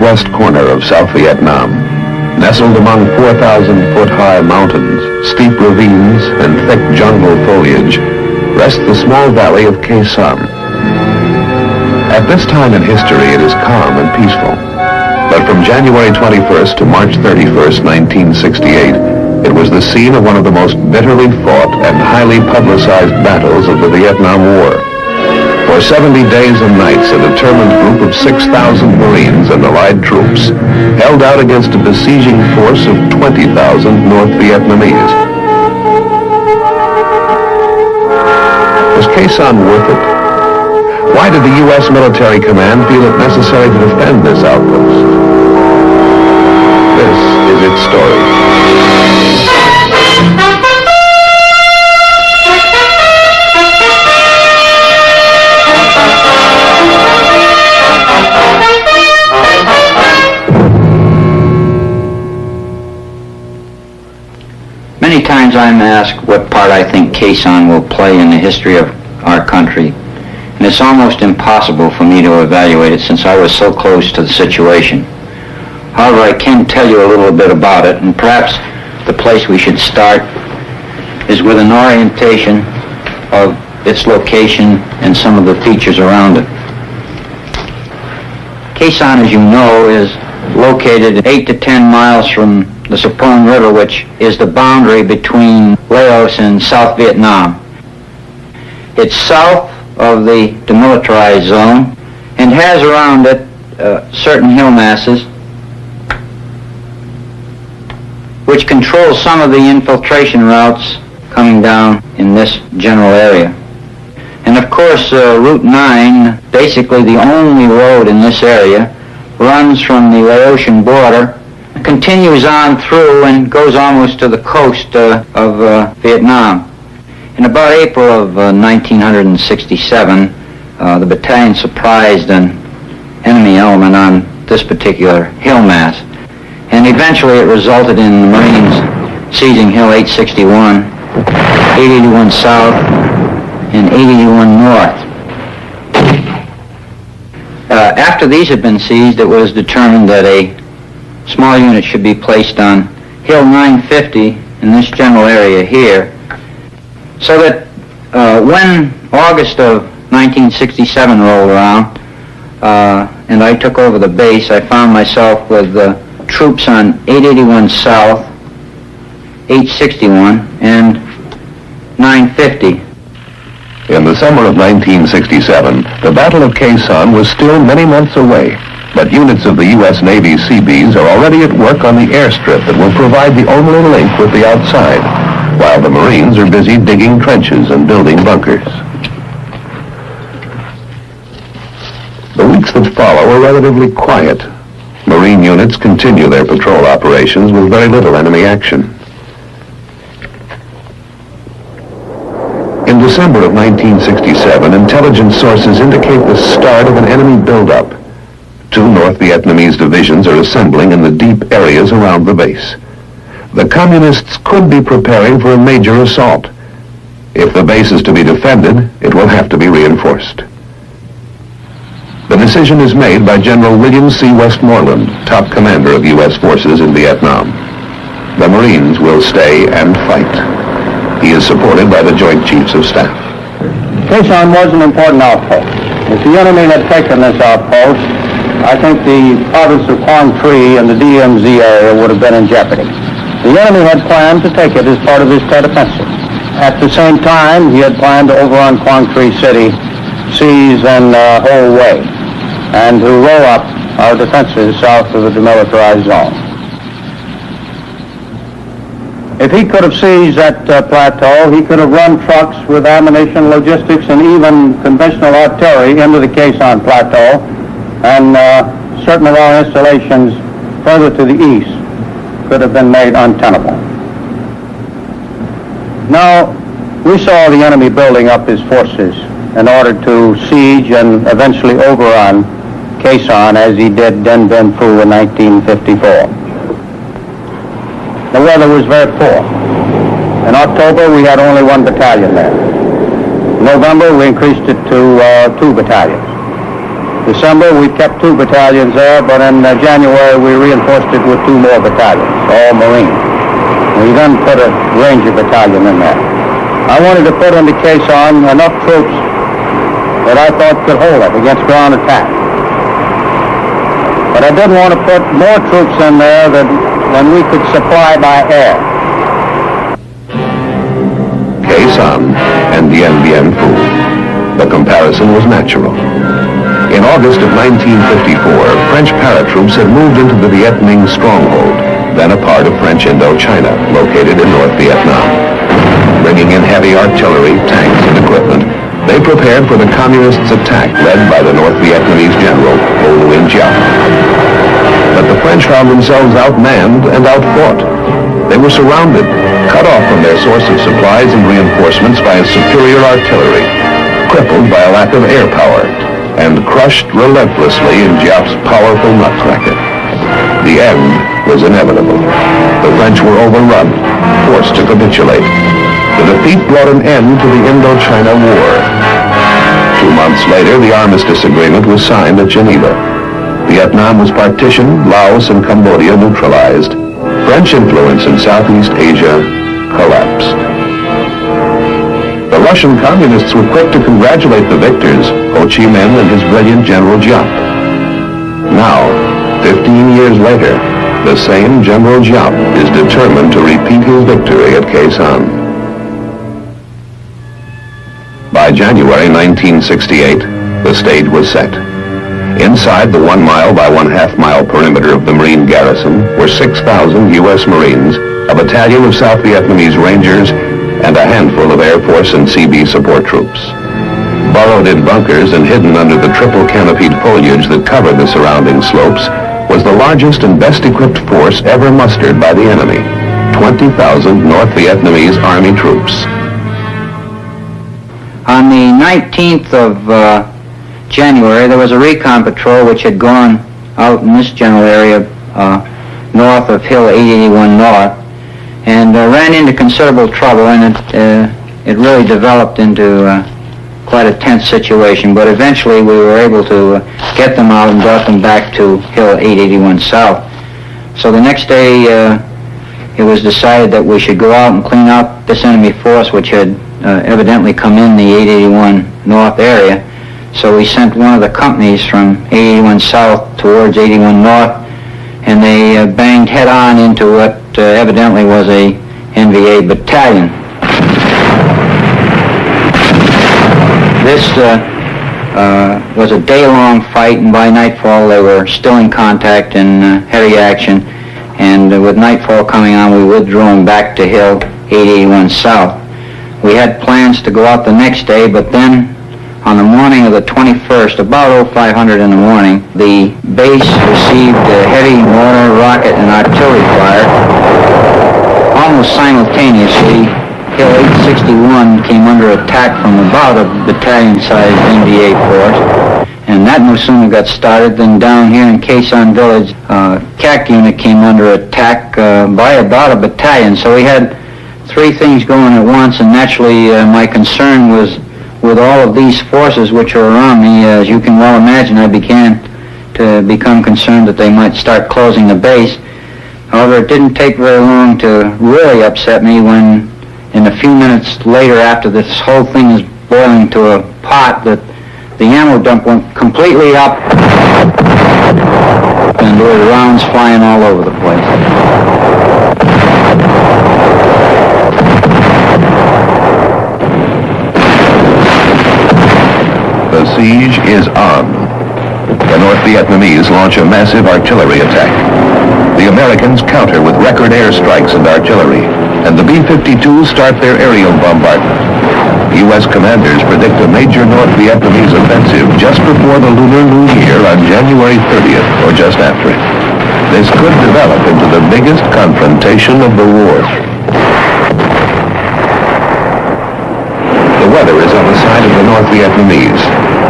northwest corner of South Vietnam, nestled among 4,000-foot-high mountains, steep ravines, and thick jungle foliage, rests the small valley of Khe Sanh. At this time in history, it is calm and peaceful. But from January 21st to March 31st, 1968, it was the scene of one of the most bitterly fought and highly publicized battles of the Vietnam War. For 70 days and nights, a determined group of 6,000 Marines and Allied troops held out against a besieging force of 20,000 North Vietnamese. Was Khe Sanh worth it? Why did the U.S. military command feel it necessary to defend this outpost? This is its story. Many times I'm asked what part I think Khe Sanh will play in the history of our country, and it's almost impossible for me to evaluate it since I was so close to the situation. However, I can tell you a little bit about it, and perhaps the place we should start is with an orientation of its location and some of the features around it. Khe Sanh, as you know, is located 8 to 10 miles from the Sapong River, which is the boundary between Laos and South Vietnam. It's south of the demilitarized zone and has around it certain hill masses which control some of the infiltration routes coming down in this general area. And of course, Route 9, basically the only road in this area, runs from the Laotian border, continues on through and goes almost to the coast of Vietnam. In about April of 1967, the battalion surprised an enemy element on this particular hill mass, and eventually it resulted in the Marines seizing Hill 861, 881 South, and 881 North. After these had been seized, it was determined that a small unit should be placed on Hill 950 in this general area here, so that when August of 1967 rolled around and I took over the base, I found myself with troops on 881 South, 861, and 950. In the summer of 1967, the Battle of Khe Sanh was still many months away, but units of the U.S. Navy Seabees are already at work on the airstrip that will provide the only link with the outside, while the Marines are busy digging trenches and building bunkers. The weeks that follow are relatively quiet. Marine units continue their patrol operations with very little enemy action. In December of 1967, intelligence sources indicate the start of an enemy buildup. 2 North Vietnamese divisions are assembling in the deep areas around the base. The Communists could be preparing for a major assault. If the base is to be defended, it will have to be reinforced. The decision is made by General William C. Westmoreland, top commander of U.S. forces in Vietnam. The Marines will stay and fight. He is supported by the Joint Chiefs of Staff. Khe Sanh was an important outpost. If the enemy had taken this outpost, I think the province of Quang Tri and the DMZ area would have been in jeopardy. The enemy had planned to take it as part of his Tet offensive. At the same time, he had planned to overrun Quang Tri City, seize and hold Wei, and to roll up our defenses south of the demilitarized zone. If he could have seized that plateau, he could have run trucks with ammunition, logistics, and even conventional artillery into the Khe Sanh plateau, and certain of our installations further to the east could have been made untenable. Now, we saw the enemy building up his forces in order to siege and eventually overrun Khe Sanh as he did Dien Bien Phu in 1954. The weather was very poor. In October, we had only 1 battalion there. In November, we increased it to 2 battalions. December, we kept 2 battalions there, but in January, we reinforced it with 2 more battalions, all Marines. We then put a Ranger battalion in there. I wanted to put into Khe Sanh enough troops that I thought could hold it against ground attack. But I didn't want to put more troops in there than we could supply by air. Khe Sanh and Dien Bien Phu. The comparison was natural. In August of 1954, French paratroops had moved into the Viet Minh stronghold, then a part of French Indochina, located in North Vietnam. Bringing in heavy artillery, tanks, and equipment, they prepared for the Communists' attack led by the North Vietnamese general, Ho Nguyen Giap. But the French found themselves outmanned and outfought. They were surrounded, cut off from their source of supplies and reinforcements by a superior artillery, crippled by a lack of air power, and crushed relentlessly in Giap's powerful nutcracker. The end was inevitable. The French were overrun, forced to capitulate. The defeat brought an end to the Indochina War. 2 months later, the armistice agreement was signed at Geneva. Vietnam was partitioned, Laos and Cambodia neutralized. French influence in Southeast Asia collapsed. The Russian communists were quick to congratulate the victors, Ho Chi Minh and his brilliant General Giap. Now, 15 years later, the same General Giap is determined to repeat his victory at Khe Sanh. By January 1968, the stage was set. Inside the 1 mile by 1/2 mile perimeter of the Marine garrison were 6,000 U.S. Marines, a battalion of South Vietnamese Rangers, and a handful of Air Force and CB support troops. Burrowed in bunkers and hidden under the triple canopied foliage that covered the surrounding slopes was the largest and best equipped force ever mustered by the enemy, 20,000 North Vietnamese Army troops. On the 19th of January, there was a recon patrol which had gone out in this general area north of Hill 881 North and ran into considerable trouble, and it really developed into quite a tense situation, but eventually we were able to get them out and brought them back to Hill 881 South. So the next day it was decided that we should go out and clean out this enemy force which had evidently come in the 881 North area. So we sent one of the companies from 881 South towards 81 North, and they banged head-on into what evidently was a NVA battalion. This was a day-long fight, and by nightfall they were still in contact and heavy action, and with nightfall coming on we withdrew them back to Hill 881 South. We had plans to go out the next day, but then on the morning of the 21st, about 0500 in the morning, the base received heavy mortar, rocket, and artillery fire. Almost simultaneously, Hill 861 came under attack from about a battalion-sized NVA force, and that no sooner got started than down here in Khe Sanh Village, CAC unit came under attack by about a battalion. So we had 3 things going at once, and naturally my concern was with all of these forces which are around me. As you can well imagine, I began to become concerned that they might start closing the base. However, it didn't take very long to really upset me when, in a few minutes later, after this whole thing is boiling to a pot, that the ammo dump went completely up and there were rounds flying all over the place. The siege is on. The North Vietnamese launch a massive artillery attack. The Americans counter with record airstrikes and artillery, and the B-52s start their aerial bombardment. U.S. commanders predict a major North Vietnamese offensive just before the Lunar New Year on January 30th, or just after it. This could develop into the biggest confrontation of the war. The weather is on the side of the North Vietnamese.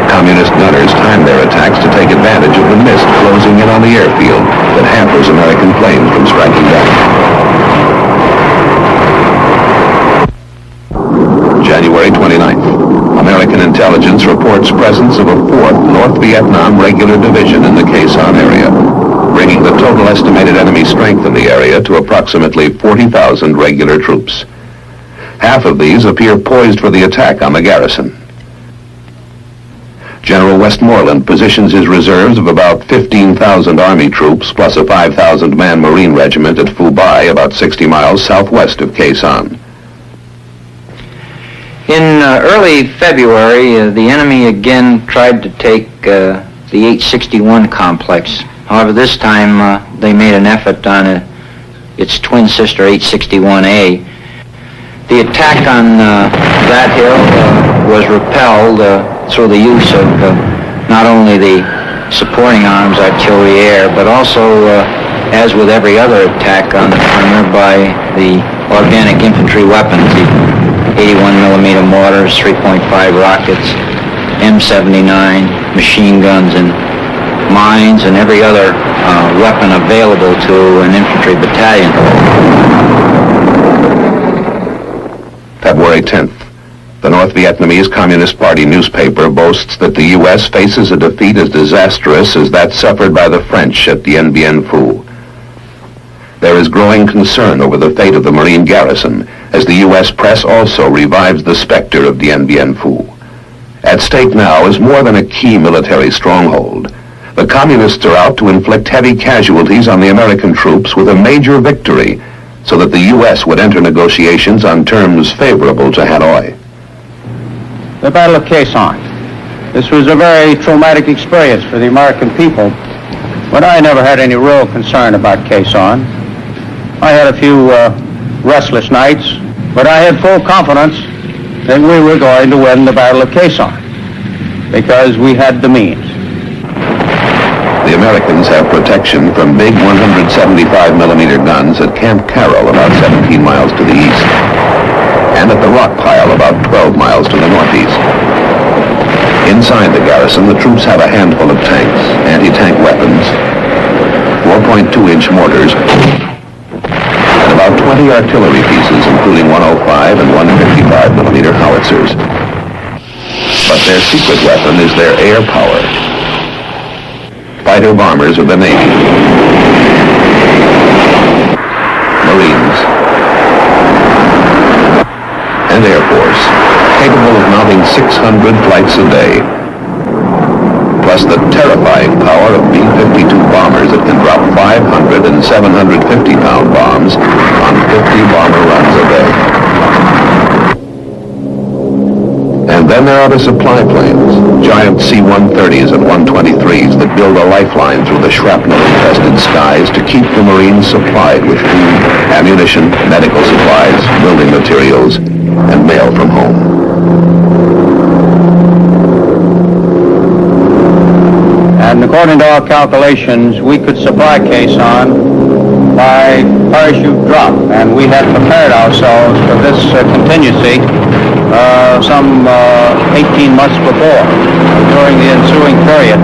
Communist gunners time their attacks to take advantage of the mist closing in on the airfield that hampers American planes from striking down. January 29th. American intelligence intelligence reports presence of a 4th North Vietnam regular division in the Khe Sanh area, bringing the total estimated enemy strength in the area to approximately 40,000 regular troops. Half of these appear poised for the attack on the garrison. General Westmoreland positions his reserves of about 15,000 Army troops plus a 5,000-man Marine regiment at Phu Bai, about 60 miles southwest of Khe Sanh. In early February, the enemy again tried to take the 861 complex. However, this time they made an effort on its twin sister 861A. The attack on that hill was repelled through the use of not only the supporting arms, artillery, air, but also, as with every other attack on the perimeter, by the organic infantry weapons, the 81mm mortars, 3.5 rockets, M79, machine guns, and mines, and every other weapon available to an infantry battalion. February 10th. The North Vietnamese Communist Party newspaper boasts that the U.S. faces a defeat as disastrous as that suffered by the French at Dien Bien Phu. There is growing concern over the fate of the Marine garrison, as the U.S. press also revives the specter of Dien Bien Phu. At stake now is more than a key military stronghold. The Communists are out to inflict heavy casualties on the American troops with a major victory, so that the U.S. would enter negotiations on terms favorable to Hanoi. The Battle of Khe Sanh. This was a very traumatic experience for the American people, but I never had any real concern about Khe Sanh. I had a few restless nights, but I had full confidence that we were going to win the Battle of Khe Sanh because we had the means. The Americans have protection from big 175mm guns at Camp Carroll, about 17 miles to the east, and at the Rock Pile, about 12 miles to the northeast. Inside the garrison, the troops have a handful of tanks, anti-tank weapons, 4.2-inch mortars, and about 20 artillery pieces, including 105 and 155mm howitzers. But their secret weapon is their air power. Fighter bombers of the Navy, Marines, and Air Force, capable of mounting 600 flights a day, plus the terrifying power of B-52 bombers that can drop 500 and 750-pound bombs on 50 bomber runs a day. And then there are the supply planes, giant C-130s and 123s that build a lifeline through the shrapnel-infested skies to keep the Marines supplied with food, ammunition, medical supplies, building materials, and mail from home. And according to our calculations, we could supply Khe Sanh by parachute drop, and we had prepared ourselves for this contingency some 18 months before. During the ensuing period,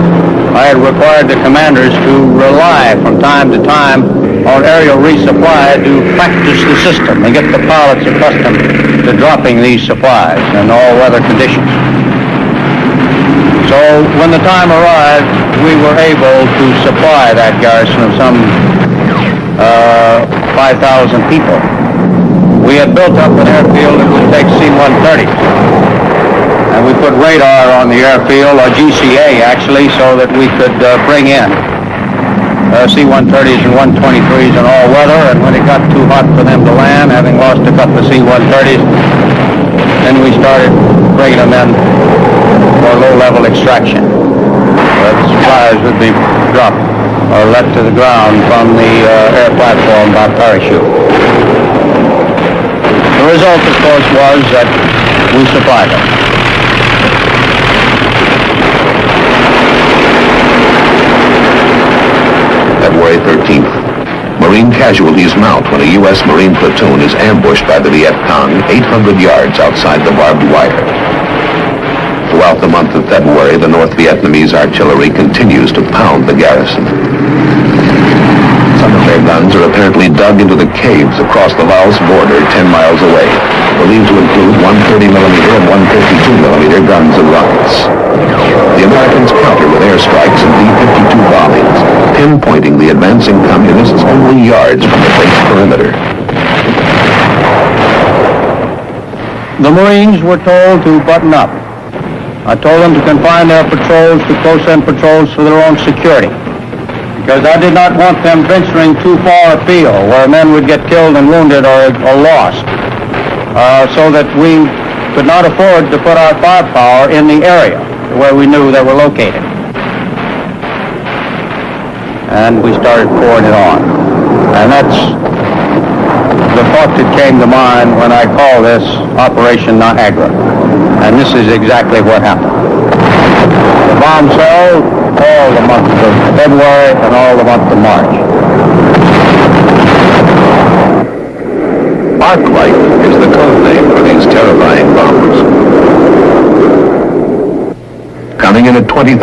I had required the commanders to rely from time to time on aerial resupply to practice the system and get the pilots accustomed to dropping these supplies in all weather conditions. So when the time arrived, we were able to supply that garrison of some 5,000 people. We had built up an airfield that would take C-130s. And we put radar on the airfield, or GCA actually, so that we could bring in C-130s and 123s in all weather. And when it got too hot for them to land, having lost a couple of C-130s, then we started bringing them in for low-level extraction. The supplies would be dropped or let to the ground from the air platform by parachute. The result, of course, was that we supplied them. February 13th. Marine casualties mount when a U.S. Marine platoon is ambushed by the Viet Cong 800 yards outside the barbed wire. Throughout the month of February, the North Vietnamese artillery continues to pound the garrison. Some of their guns are apparently dug into the caves across the Laos border 10 miles away. believed to include 130mm and 152mm guns and rockets. The Americans countered with airstrikes and B-52 bombings, pinpointing the advancing communists only yards from the base perimeter. The Marines were told to button up. I told them to confine their patrols to close-in patrols for their own security, because I did not want them venturing too far afield where men would get killed and wounded or lost, so that we could not afford to put our firepower in the area where we knew they were located. And we started pouring it on. And that's the thought that came to mind when I call this Operation Niagara. And this is exactly what happened. The bomb fell all the month of February and all the month of March. Arclight is the code name for these terrifying bombers. Coming in at 20,000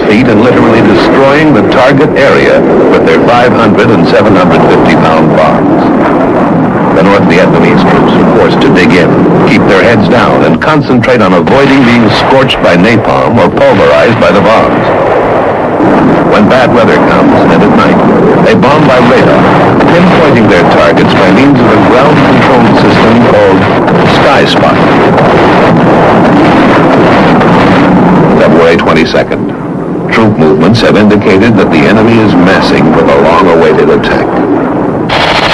feet and literally destroying the target area with their 500 and 750-pound bombs. The North Vietnamese troops were forced to dig in, keep their heads down, and concentrate on avoiding being scorched by napalm or pulverized by the bombs. When bad weather comes, and at night, they bomb by radar, pinpointing their targets by means of a ground-controlled system called Sky Spot. February 22nd. Troop movements have indicated that the enemy is massing for the long-awaited attack.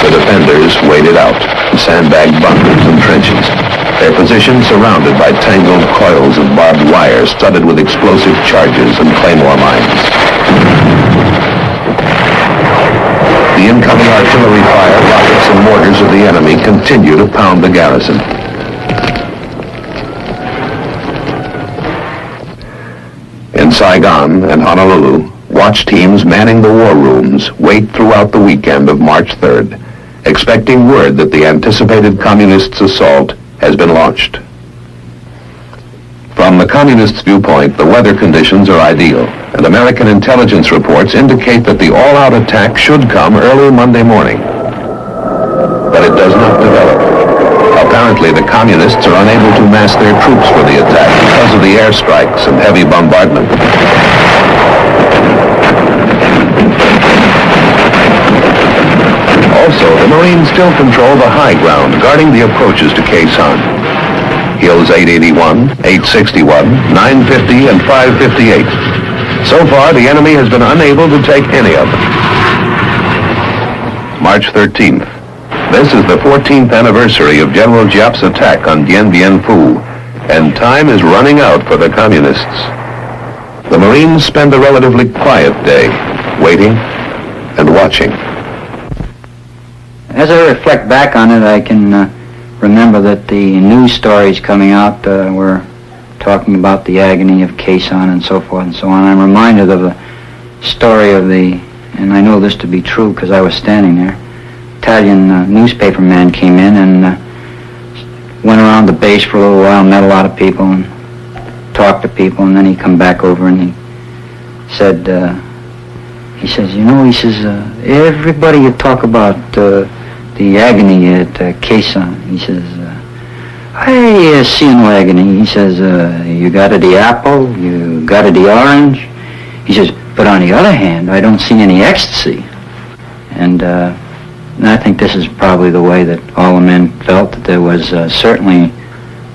The defenders waited out, sandbagged bunkers and trenches, their position surrounded by tangled coils of barbed wire studded with explosive charges and claymore mines. The incoming artillery fire, rockets, and mortars of the enemy continue to pound the garrison. In Saigon and Honolulu, watch teams manning the war rooms wait throughout the weekend of March 3rd, expecting word that the anticipated communists' assault has been launched. From the communists' viewpoint, the weather conditions are ideal, and American intelligence reports indicate that the all-out attack should come early Monday morning. But it does not develop. Apparently, the communists are unable to mass their troops for the attack because of the airstrikes and heavy bombardment. Also, the Marines still control the high ground guarding the approaches to Khe Sanh. Hills 881, 861, 950, and 558. So far, the enemy has been unable to take any of them. March 13th. This is the 14th anniversary of General Giap's attack on Dien Bien Phu, and time is running out for the communists. The Marines spend a relatively quiet day, waiting and watching. As I reflect back on it, I can remember that the news stories coming out were talking about the agony of Khe Sanh and so forth and so on. I'm reminded of the story of and I know this to be true because I was standing there, Italian newspaper man came in and went around the base for a little while, met a lot of people and talked to people, and then he come back over and he said, everybody you talk about the agony at Khe Sanh. He says, I see no agony. He says, you got it the apple, you got it the orange. He says, but on the other hand, I don't see any ecstasy. And I think this is probably the way that all the men felt, that there was certainly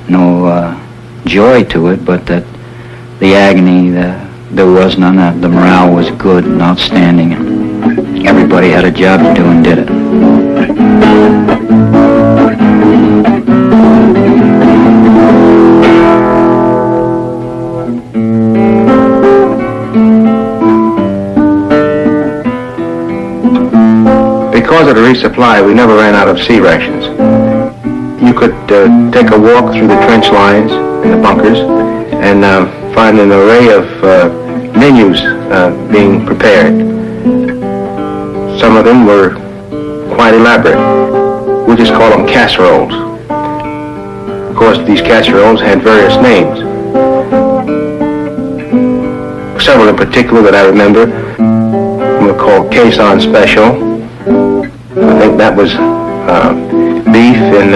no joy to it, but that the agony, there was none. The morale was good and outstanding, and everybody had a job to do and did it. Because of the resupply, we never ran out of sea rations. You could take a walk through the trench lines and the bunkers and find an array of menus being prepared. Some of them were quite elaborate. We just call them casseroles. Of course, these casseroles had various names. Several in particular that I remember were called Khe Sanh Special. I think that was beef in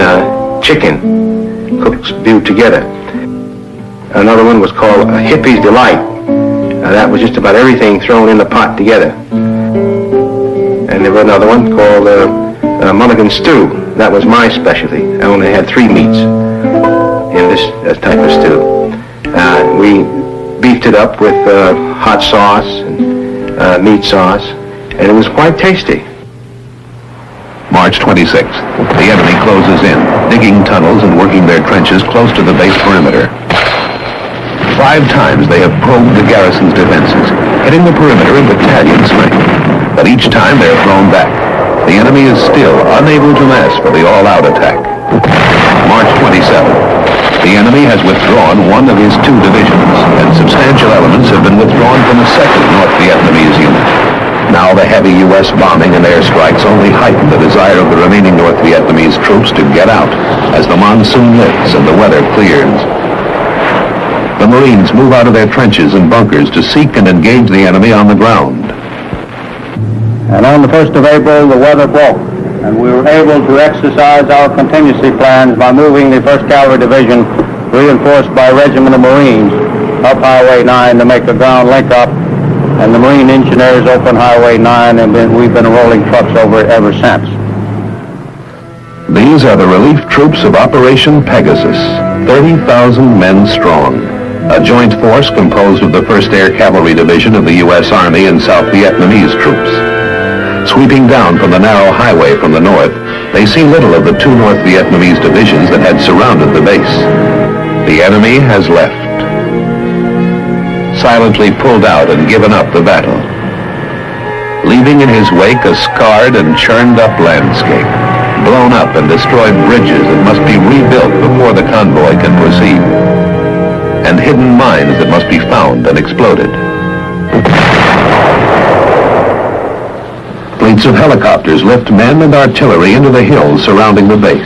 chicken, cooked viewed together. Another one was called a Hippie's Delight. That was just about everything thrown in the pot together. And there was another one called Mulligan Stew. That was my specialty. I only had 3 meats in this type of stew. We beefed it up with hot sauce and meat sauce, and it was quite tasty. March 26th. The enemy closes in, digging tunnels and working their trenches close to the base perimeter. 5 times they have probed the garrison's defenses, hitting the perimeter in battalion strength. But each time they are thrown back. The enemy is still unable to mass for the all-out attack. March 27th. The enemy has withdrawn one of his 2 divisions, and substantial elements have been withdrawn from the 2nd North Vietnamese unit. Now the heavy U.S. bombing and airstrikes only heighten the desire of the remaining North Vietnamese troops to get out as the monsoon lifts and the weather clears. The Marines move out of their trenches and bunkers to seek and engage the enemy on the ground. And on the 1st of April, the weather broke, and we were able to exercise our contingency plans by moving the 1st Cavalry Division, reinforced by a regiment of Marines, up Highway 9 to make a ground link-up, and the Marine engineers opened Highway 9, and we've been rolling trucks over it ever since. These are the relief troops of Operation Pegasus, 30,000 men strong. A joint force composed of the 1st Air Cavalry Division of the U.S. Army and South Vietnamese troops. Sweeping down from the narrow highway from the north, they see little of the 2 North Vietnamese divisions that had surrounded the base. The enemy has left, silently pulled out and given up the battle, leaving in his wake a scarred and churned up landscape, blown up and destroyed bridges that must be rebuilt before the convoy can proceed, and hidden mines that must be found and exploded. Fleets of helicopters lift men and artillery into the hills surrounding the base.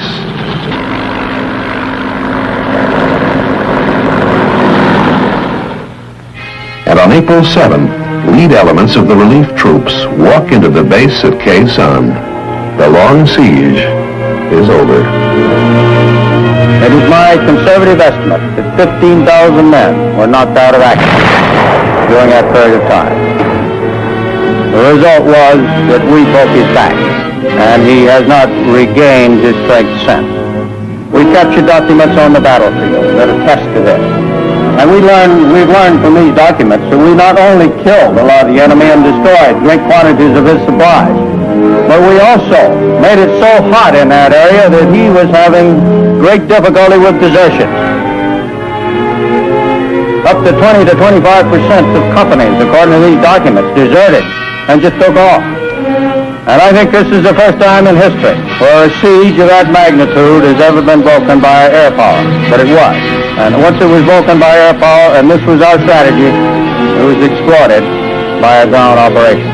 And on April 7th, lead elements of the relief troops walk into the base at Khe Sanh. The long siege is over. It is my conservative estimate that 15,000 men were knocked out of action during that period of time. The result was that we broke his back, and he has not regained his strength since. We captured documents on the battlefield that attest to this. And we've learned from these documents that we not only killed a lot of the enemy and destroyed great quantities of his supplies, but we also made it so hot in that area that he was having great difficulty with desertions. Up to 20 to 25% of companies, according to these documents, deserted and just took off. And I think this is the first time in history where a siege of that magnitude has ever been broken by air power. But it was. And once it was broken by air power, and this was our strategy, it was exploited by a ground operation.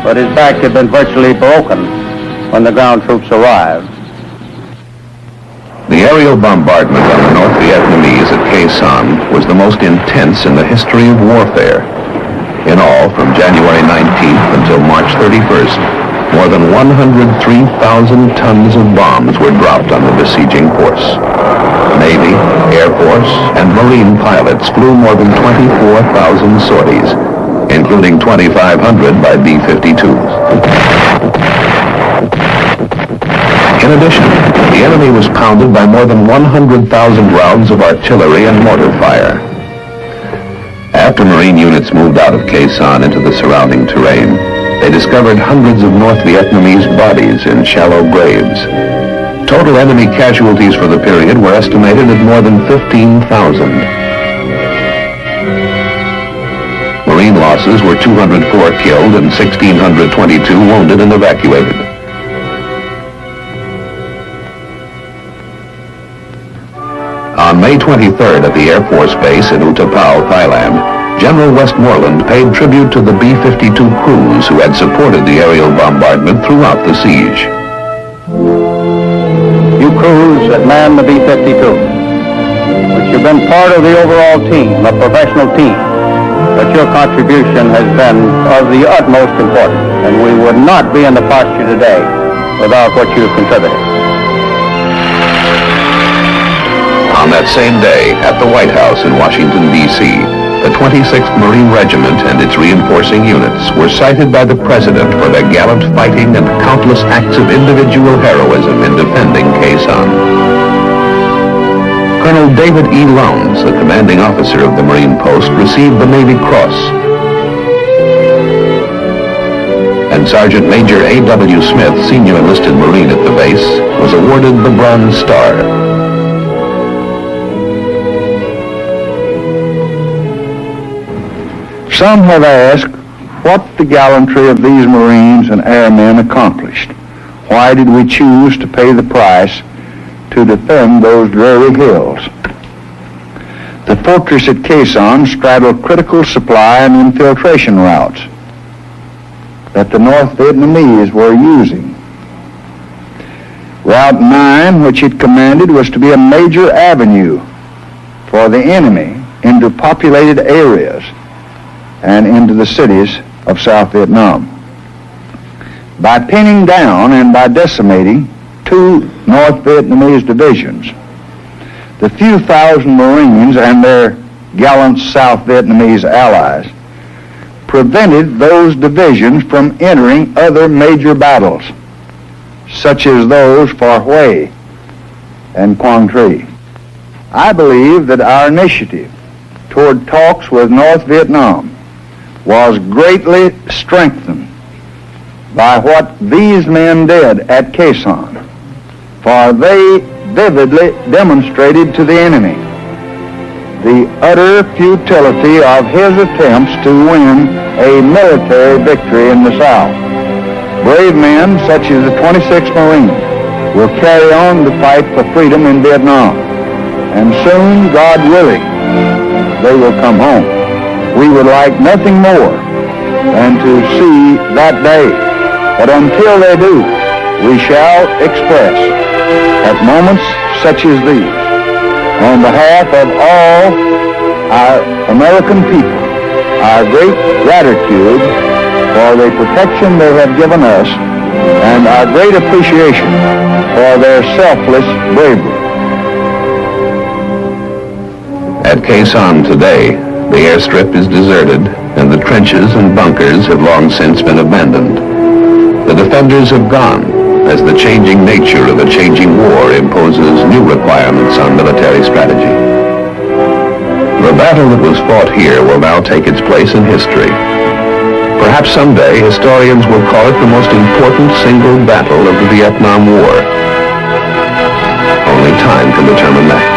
But his back had been virtually broken when the ground troops arrived. The aerial bombardment on the North Vietnamese at Khe Sanh was the most intense in the history of warfare. In all, from January 19th until March 31st, more than 103,000 tons of bombs were dropped on the besieging force. Navy, Air Force, and Marine pilots flew more than 24,000 sorties, including 2,500 by B-52s. In addition, the enemy was pounded by more than 100,000 rounds of artillery and mortar fire. After Marine units moved out of Khe Sanh into the surrounding terrain, they discovered hundreds of North Vietnamese bodies in shallow graves. Total enemy casualties for the period were estimated at more than 15,000. Marine losses were 204 killed and 1,622 wounded and evacuated. On May 23rd at the Air Force Base in Utapao, Thailand, General Westmoreland paid tribute to the B-52 crews who had supported the aerial bombardment throughout the siege. You crews that man the B-52, which have been part of the overall team, a professional team, but your contribution has been of the utmost importance, and we would not be in the posture today without what you have contributed. On that same day, at the White House in Washington, D.C., the 26th Marine Regiment and its reinforcing units were cited by the President for their gallant fighting and countless acts of individual heroism in defending Khe Sanh. Colonel David E. Lowndes, the commanding officer of the Marine Post, received the Navy Cross, and Sergeant Major A.W. Smith, senior enlisted Marine at the base, was awarded the Bronze Star. Some have asked what the gallantry of these Marines and airmen accomplished. Why did we choose to pay the price to defend those dreary hills? The fortress at Khe Sanh straddled critical supply and infiltration routes that the North Vietnamese were using. Route 9, which it commanded, was to be a major avenue for the enemy into populated areas and into the cities of South Vietnam. By pinning down and by decimating 2 North Vietnamese divisions, the few thousand Marines and their gallant South Vietnamese allies prevented those divisions from entering other major battles, such as those for Hue and Quang Tri. I believe that our initiative toward talks with North Vietnam was greatly strengthened by what these men did at Khe Sanh, for they vividly demonstrated to the enemy the utter futility of his attempts to win a military victory in the South. Brave men such as the 26th Marines will carry on the fight for freedom in Vietnam, and soon, God willing, they will come home. We would like nothing more than to see that day. But until they do, we shall express, at moments such as these, on behalf of all our American people, our great gratitude for the protection they have given us and our great appreciation for their selfless bravery. At Khe Sanh today, the airstrip is deserted, and the trenches and bunkers have long since been abandoned. The defenders have gone, as the changing nature of a changing war imposes new requirements on military strategy. The battle that was fought here will now take its place in history. Perhaps someday historians will call it the most important single battle of the Vietnam War. Only time can determine that.